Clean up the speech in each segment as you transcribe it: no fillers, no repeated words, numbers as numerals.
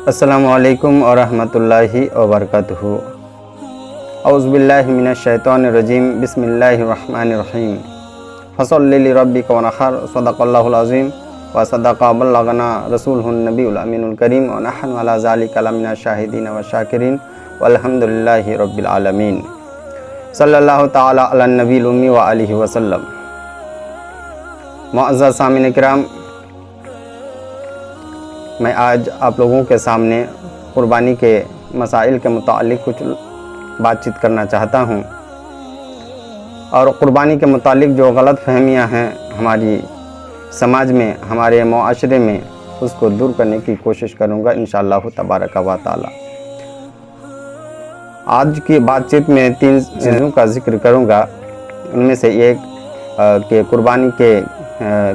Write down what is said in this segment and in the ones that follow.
अस्सलामु अलैकुम व रहमतुल्लाहि व बरकातुहू। औज़ु बिल्लाहि मिनश शैतानिर रजीम। बिस्मिल्लाहिर रहमानिर रहीम। फसल्लि लिरब्बिका वनहर। सदक़ल्लाहुल अज़ीम व सदक़ा बल्लगना रसूलुहुन नबियुल अमीनुल करीम व नहनु अला ज़ालिका लमिनश शाहिदीन व शाकिरीन वल्हम्दुलिल्लाहि रब्बिल आलमीन। सल्लल्लाहु तआला अला नबील उम्मी व आलिहि वसल्लम। मुअज़्ज़ज़ सामिन किराम, मैं आज आप लोगों के सामने कुर्बानी के मसाइल के मुतालिक कुछ बातचीत करना चाहता हूँ और कुर्बानी के मुतालिक जो गलत फहमियाँ हैं हमारी समाज में, हमारे मुआशरे में, उसको दूर करने की कोशिश करूँगा इंशाअल्लाह तबारक व तआला। आज की बातचीत में 3 चीज़ों का जिक्र करूँगा। उनमें से एक कि कुर्बानी के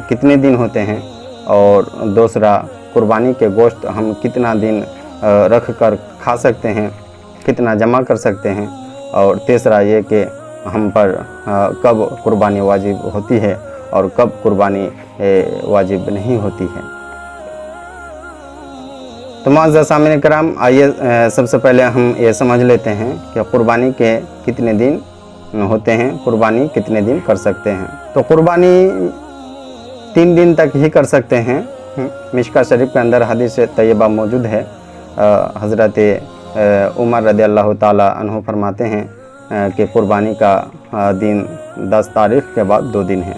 कितने दिन होते हैं, और दूसरा कुर्बानी के गोश्त हम कितना दिन रख कर खा सकते हैं, कितना जमा कर सकते हैं, और तीसरा ये कि हम पर कब कुर्बानी वाजिब होती है और कब कुर्बानी वाजिब नहीं होती है। तो मुअज़्ज़ज़ सामिन किराम, आइए सबसे पहले हम ये समझ लेते हैं कि कुर्बानी के कितने दिन होते हैं, कुर्बानी कितने दिन कर सकते हैं। तो कुर्बानी 3 दिन तक ही कर सकते हैं। मिशका शरीफ के अंदर हदीस तैयबा मौजूद है। हज़रत उमर रज़ियल्लाहु ताला अन्हु फरमाते हैं कि कुर्बानी का दिन 10 तारीख़ के बाद 2 दिन है।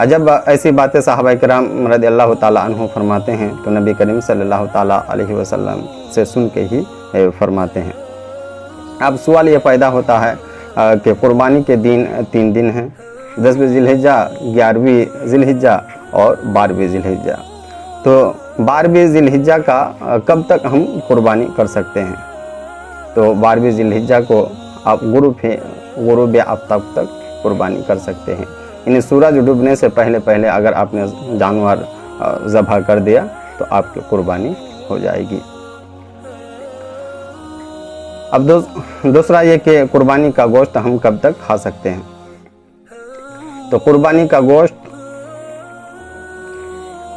जब ऐसी बातें सहाबा किराम रज़ियल्लाहु ताला अन्हु फरमाते हैं तो नबी करीम सल्लल्लाहु ताला अलैहि वसल्लम से सुन के ही फरमाते हैं। अब सवाल ये पैदा होता है कि कुर्बानी के दिन 3 दिन हैं, 10वीं ज़िलहिज्जा, 11वीं ज़िलहिज्जा और 12वीं ज़िलहिज्जा। तो 12वीं ज़िलहिज्जा का कब तक हम कुर्बानी कर सकते हैं? तो 12वीं ज़िलहिज्जा को आप गुरूब आफ्ताब तक कुर्बानी कर सकते हैं। यानी सूरज डूबने से पहले अगर आपने जानवर ज़बह कर दिया तो आपकी कुर्बानी हो जाएगी। अब दूसरा ये कि कुर्बानी का गोश्त हम कब तक खा सकते हैं। तो कुर्बानी का गोश्त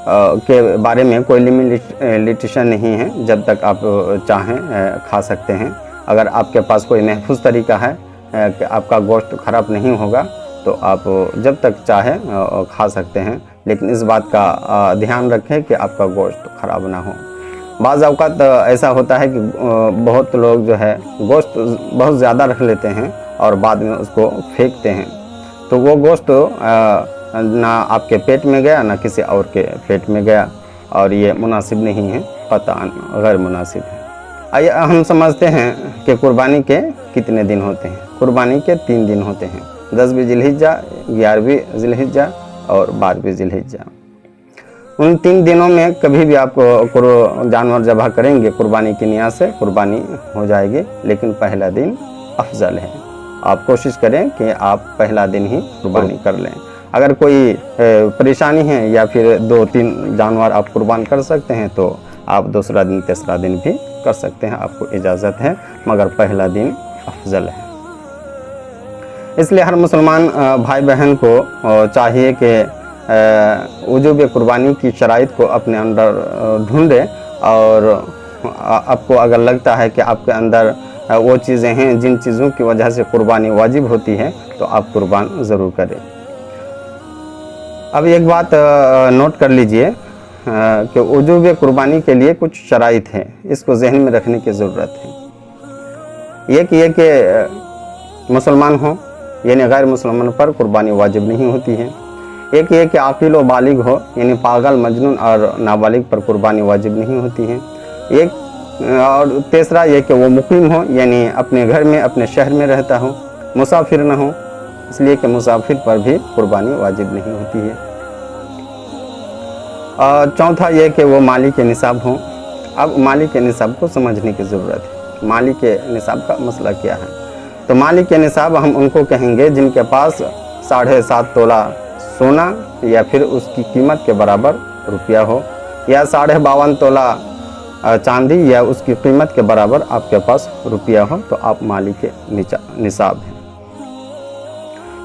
के बारे में कोई लिमिटेशन नहीं है, जब तक आप चाहें खा सकते हैं। अगर आपके पास कोई महफूज तरीका है कि आपका गोश्त ख़राब नहीं होगा तो आप जब तक चाहें खा सकते हैं, लेकिन इस बात का ध्यान रखें कि आपका गोश्त ख़राब ना हो। बाज़ औक़ात ऐसा होता है कि बहुत लोग जो है गोश्त बहुत ज़्यादा रख लेते हैं और बाद में उसको फेंकते हैं, तो वो गोश्त ना आपके पेट में गया ना किसी और के पेट में गया, और ये मुनासिब नहीं है, क़तअन गैर मुनासिब है। आइए हम समझते हैं कि कुर्बानी के कितने दिन होते हैं। कुर्बानी के 3 दिन होते हैं, 10वीं ज़िलहिज्जा, 11वीं ज़िलहिज्जा और 12वीं ज़िलहिज्जा। उन 3 दिनों में कभी भी आप जानवर ज़बह करेंगे कुर्बानी की नियत से, कुर्बानी हो जाएगी, लेकिन पहला दिन अफजल है। आप कोशिश करें कि आप पहला दिन ही कुर्बानी कर लें। अगर कोई परेशानी है या फिर 2-3 जानवर आप कुर्बान कर सकते हैं तो आप दूसरा दिन, तीसरा दिन भी कर सकते हैं, आपको इजाज़त है, मगर पहला दिन अफजल है। इसलिए हर मुसलमान भाई बहन को चाहिए कि वजूब कुर्बानी की शराइत को अपने अंदर ढूंढे, और आपको अगर लगता है कि आपके अंदर वो चीज़ें हैं जिन चीज़ों की वजह से कुर्बानी वाजिब होती है तो आप कुर्बान ज़रूर करें। अब एक बात नोट कर लीजिए कि वजूब कुर्बानी के लिए कुछ शराइत हैं, इसको जहन में रखने की ज़रूरत है। ये कि मुसलमान हो, यानी गैर मुसलमान पर कुर्बानी वाजिब नहीं होती है। एक ये कि आकिल व बालिग हो, यानी पागल, मजनून और नाबालिग पर कुर्बानी वाजिब नहीं होती है। एक और तीसरा ये कि वो मुकीम हो, यानी अपने घर में, अपने शहर में रहता हो, मुसाफिर न हो, इसलिए कि मुसाफिर पर भी कुर्बानी वाजिब नहीं होती है। और चौथा ये कि वो माली के निसाब हो। अब माली के निसाब को समझने की ज़रूरत है। माली के निसाब का मसला क्या है? तो माली के निसाब हम उनको कहेंगे जिनके पास 7.5 तोला सोना या फिर उसकी कीमत के बराबर रुपया हो, या 52.5 तोला चांदी या उसकी कीमत के बराबर आपके पास रुपया हो, तो आप माली के निसाब हैं।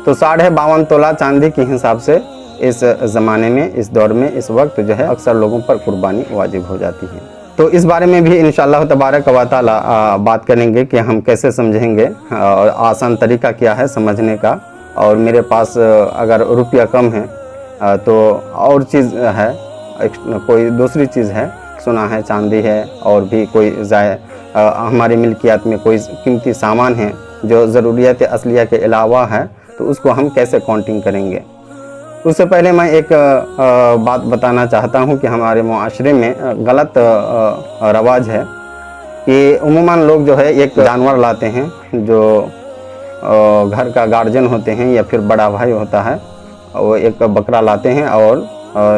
तो 52.5 तोला चांदी के हिसाब से इस ज़माने में, इस दौर में, इस वक्त जो है अक्सर लोगों पर कुर्बानी वाजिब हो जाती है। तो इस बारे में भी इंशाअल्लाह तबारक व तआला बात करेंगे कि हम कैसे समझेंगे और आसान तरीका क्या है समझने का। और मेरे पास अगर रुपया कम है तो और चीज़ है, कोई दूसरी चीज़ है, सोना है, चांदी है, और भी कोई हमारी मिल्कियत में कोई कीमती सामान है जो ज़रूरियत असलिया के अलावा है, तो उसको हम कैसे काउंटिंग करेंगे। उससे पहले मैं एक बात बताना चाहता हूँ कि हमारे मुआशरे में गलत रवाज है कि उम्मन लोग जो है एक जानवर लाते हैं जो घर का गार्जियन होते हैं या फिर बड़ा भाई होता है, वो एक बकरा लाते हैं और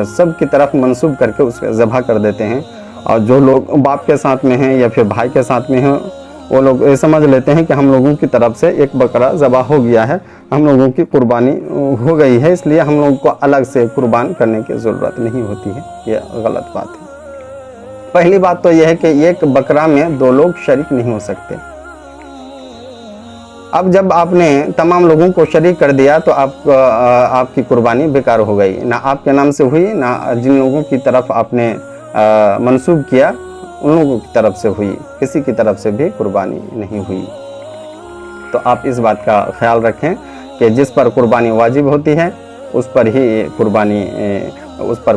सब की तरफ मंसूब करके उसको ज़बह कर देते हैं। और जो लोग बाप के साथ में हैं या फिर भाई के साथ में हैं, वो लोग ये समझ लेते हैं कि हम लोगों की तरफ से एक बकरा ज़बह हो गया है, हम लोगों की कुर्बानी हो गई है, इसलिए हम लोगों को अलग से कुर्बान करने की ज़रूरत नहीं होती है। ये गलत बात है। पहली बात तो यह है कि एक बकरा में दो लोग शरीक नहीं हो सकते। अब जब आपने तमाम लोगों को शरीक कर दिया तो आपकी कुर्बानी बेकार हो गई, ना आपके नाम से हुई, ना जिन लोगों की तरफ आपने मंसूब किया उन लोगों की तरफ से हुई, किसी की तरफ से भी कुर्बानी नहीं हुई। तो आप इस बात का ख्याल रखें कि जिस पर कुर्बानी वाजिब होती है उस पर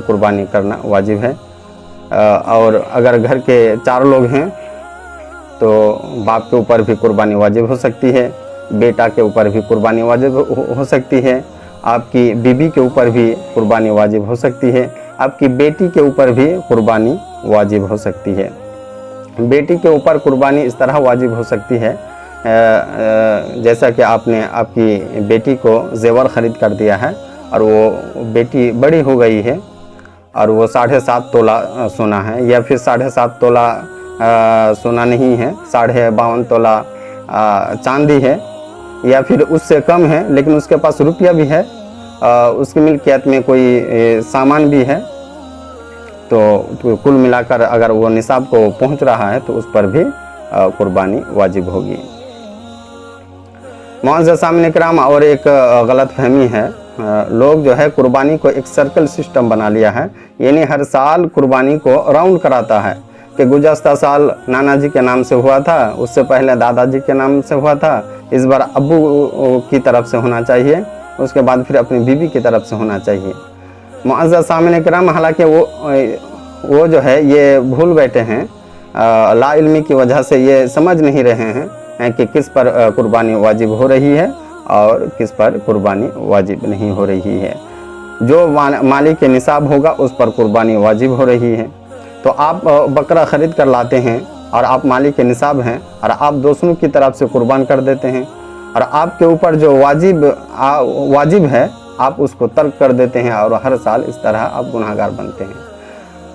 कुर्बानी करना वाजिब है। और अगर घर के 4 लोग हैं तो बाप के ऊपर भी कुर्बानी वाजिब हो सकती है, बेटा के ऊपर भी कुर्बानी वाजिब हो सकती है, आपकी बीबी के ऊपर भी कुर्बानी वाजिब हो सकती है, आपकी बेटी के ऊपर भी कुर्बानी वाजिब हो सकती है। बेटी के ऊपर कुर्बानी इस तरह वाजिब हो सकती है जैसा कि आपने आपकी बेटी को जेवर ख़रीद कर दिया है और वो बेटी बड़ी हो गई है और वो 7.5 तोला सोना है, या फिर 7.5 तोला सोना नहीं है, 52.5 तोला चांदी है, या फिर उससे कम है लेकिन उसके पास रुपया भी है, उसकी मिल्कियत में कोई सामान भी है, तो कुल मिलाकर अगर वो निसाब को पहुंच रहा है तो उस पर भी कुर्बानी वाजिब होगी। मुअज़्ज़ज़ सामईन इकराम, और एक गलत फहमी है, लोग जो है कुर्बानी को एक सर्कल सिस्टम बना लिया है, यानी हर साल कुर्बानी को राउंड कराता है कि गुज़श्ता साल नाना जी के नाम से हुआ था, उससे पहले दादाजी के नाम से हुआ था, इस बार अब्बू की तरफ से होना चाहिए, उसके बाद फिर अपनी बीबी की तरफ से होना चाहिए। मुअज़्ज़ज़ सामईन इकराम, हालांकि वो जो है ये भूल बैठे हैं, ला इल्मी की वजह से ये समझ नहीं रहे हैं कि किस पर कुर्बानी वाजिब हो रही है और किस पर कुर्बानी वाजिब नहीं हो रही है। जो मालिक के निसाब होगा उस पर कुर्बानी वाजिब हो रही है। तो आप बकरा ख़रीद कर लाते हैं और आप मालिक के निसाब हैं और आप दूसरों की तरफ से कुर्बान कर देते हैं, और आपके ऊपर जो वाजिब है आप उसको तर्क कर देते हैं और हर साल इस तरह आप गुनाहगार बनते हैं।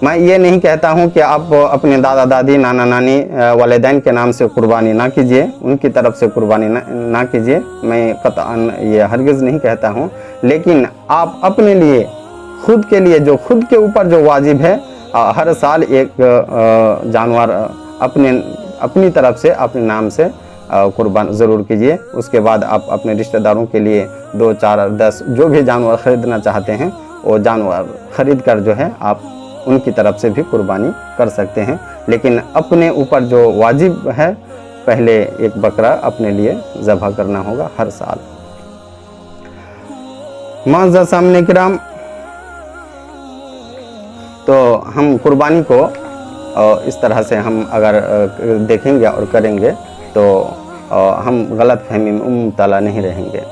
मैं ये नहीं कहता हूँ कि आप अपने दादा दादी, नाना नानी, वालिदैन के नाम से कुर्बानी ना कीजिए, उनकी तरफ से कुर्बानी ना कीजिए, मैं कतअन ये हरगिज़ नहीं कहता हूँ, लेकिन आप अपने लिए, खुद के लिए, जो खुद के ऊपर जो वाजिब है, हर साल एक जानवर अपनी तरफ से अपने नाम से कुर्बान ज़रूर कीजिए। उसके बाद आप अपने रिश्तेदारों के लिए 2, 4, 10 जो भी जानवर ख़रीदना चाहते हैं वो जानवर ख़रीद कर जो है आप उनकी तरफ से भी कुर्बानी कर सकते हैं, लेकिन अपने ऊपर जो वाजिब है पहले एक बकरा अपने लिए ज़बह करना होगा हर साल। मुअज़्ज़ज़ सामईन इकराम, तो हम कुर्बानी को इस तरह से हम अगर देखेंगे और करेंगे तो हम गलत फहमी में मुब्तला नहीं रहेंगे।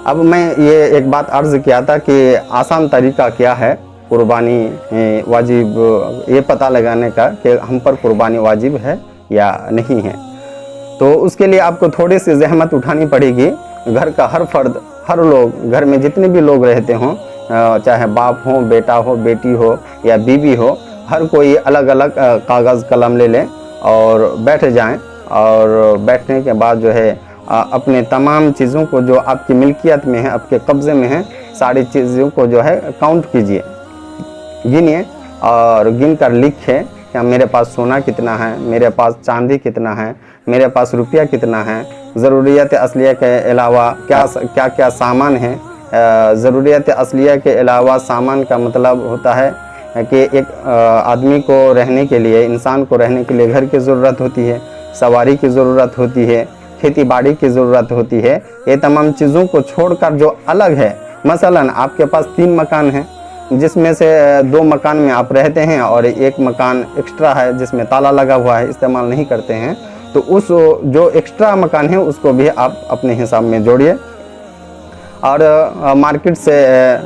अब मैं ये एक बात अर्ज़ किया था कि आसान तरीका क्या है कुर्बानी वाजिब ये पता लगाने का कि हम पर कुर्बानी वाजिब है या नहीं है। तो उसके लिए आपको थोड़ी सी ज़हमत उठानी पड़ेगी। घर का हर फर्द, हर लोग, घर में जितने भी लोग रहते हों, चाहे बाप हो, बेटा हो, बेटी हो या बीवी हो, हर कोई अलग अलग कागज़ कलम ले लें और बैठ जाएं, और बैठने के बाद जो है अपने तमाम चीज़ों को जो आपकी मिल्कियत में है, आपके कब्ज़े में है, सारी चीज़ों को जो है काउंट कीजिए, गिनिए और गिन कर लिखें कि मेरे पास सोना कितना है, मेरे पास चांदी कितना है, मेरे पास रुपया कितना है, ज़रूरियत असलिया के अलावा क्या क्या सामान है, ज़रूरियत असलिया के अलावा सामान का मतलब होता है कि एक आदमी को रहने के लिए, इंसान को रहने के लिए घर की ज़रूरत होती है, सवारी की ज़रूरत होती है, खेती बाड़ी की ज़रूरत होती है। ये तमाम चीज़ों को छोड़कर जो अलग है, मसलन आपके पास 3 मकान हैं, जिसमें से 2 मकान में आप रहते हैं और एक मकान एक्स्ट्रा है जिसमें ताला लगा हुआ है, इस्तेमाल नहीं करते हैं, तो उस जो एक्स्ट्रा मकान है उसको भी आप अपने हिसाब में जोड़िए और मार्केट से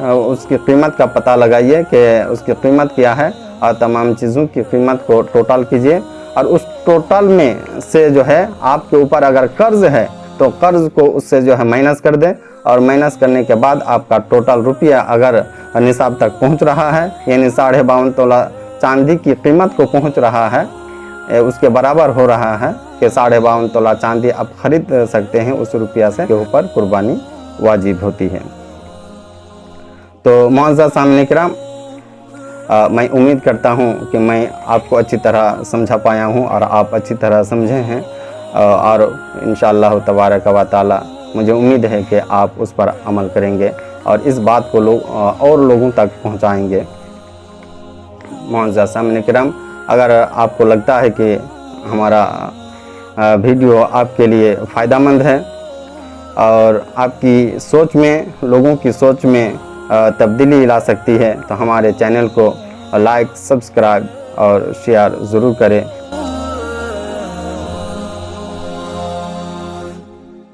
उसकी कीमत का पता लगाइए कि उसकी कीमत क्या है और तमाम चीज़ों की कीमत को टोटल कीजिए और उस टोटल में से जो है आपके ऊपर अगर कर्ज़ है तो कर्ज़ को उससे जो है माइनस कर दें और माइनस करने के बाद आपका टोटल रुपया अगर निसाब तक पहुंच रहा है, यानी 52.5 तोला चांदी की कीमत को पहुंच रहा है, उसके बराबर हो रहा है कि 52.5 तोला चांदी आप ख़रीद सकते हैं, उस रुपया से के ऊपर कुर्बानी वाजिब होती है। तो मुअज़्ज़ज़ सामईन किराम, मैं उम्मीद करता हूँ कि मैं आपको अच्छी तरह समझा पाया हूँ और आप अच्छी तरह समझे हैं और इंशाअल्लाह तबारक व तआला मुझे उम्मीद है कि आप उस पर अमल करेंगे और इस बात को और लोगों तक पहुँचाएँगे। मुअज़्ज़ज़ सामईन किराम, अगर आपको लगता है कि हमारा वीडियो आपके लिए फ़ायदेमंद है और आपकी सोच में, लोगों की सोच में तब्दीली ला सकती है, तो हमारे चैनल को लाइक, सब्सक्राइब और शेयर ज़रूर करें।